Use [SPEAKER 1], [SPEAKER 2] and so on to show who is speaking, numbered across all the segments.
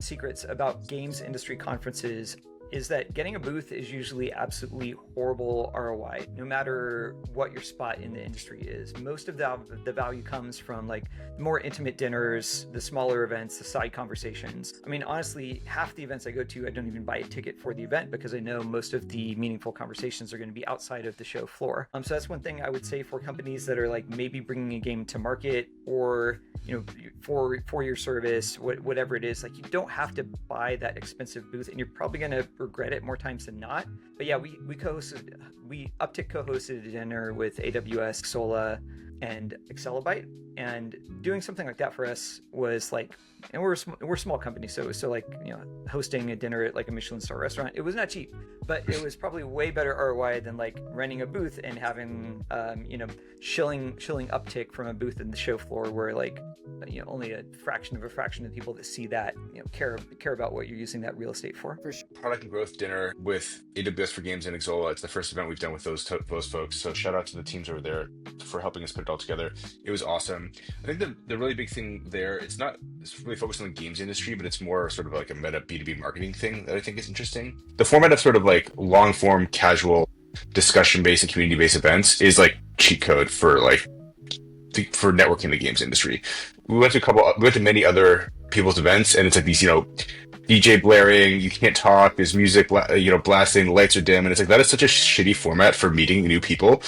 [SPEAKER 1] secrets about games industry conferences is that getting a booth is usually absolutely horrible ROI, no matter what your spot in the industry is. Most of the value comes from like more intimate dinners, the smaller events, the side conversations. I mean, honestly, half the events I go to, I don't even buy a ticket for the event because I know most of the meaningful conversations are going to be outside of the show floor. So that's one thing I would say for companies that are like maybe bringing a game to market, or for your service, whatever it is, like you don't have to buy that expensive booth, and you're probably going to regret it more times than not. But yeah, Upptic co-hosted a dinner with AWS, Xsolla, and Accelbyte, and doing something like that for us was like, and we're a small company, so like, hosting a dinner at like a Michelin star restaurant, it was not cheap, but it was probably way better ROI than like renting a booth and having shilling uptick from a booth in the show floor, where like only a fraction of the people that see that care about what you're using that real estate for.
[SPEAKER 2] For sure. Product and growth dinner with AWS for Games and Xsolla. It's the first event we've done with those folks. So shout out to the teams over there for helping us put it all together. It was awesome. I think the really big thing there, it's really focused on the games industry, but it's more sort of like a meta B2B marketing thing that I think is interesting. The format of sort of like long form, casual, discussion based and community based events is like cheat code for networking in the games industry. We went to many other people's events, and it's like these, DJ blaring, you can't talk, there's music, blasting, the lights are dim, and it's like that is such a shitty format for meeting new people.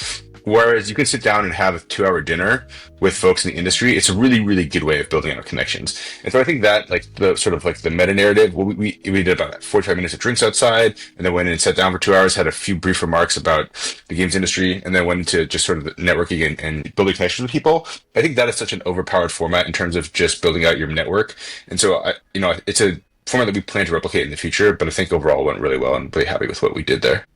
[SPEAKER 2] Whereas you can sit down and have a 2-hour dinner with folks in the industry, it's a really, really good way of building out connections. And so I think that like the sort of like the meta narrative, we did about 45 minutes of drinks outside, and then went in and sat down for 2 hours, had a few brief remarks about the games industry, and then went into just sort of networking and building connections with people. I think that is such an overpowered format in terms of just building out your network. And so it's a format that we plan to replicate in the future, but I think overall it went really well, and really happy with what we did there.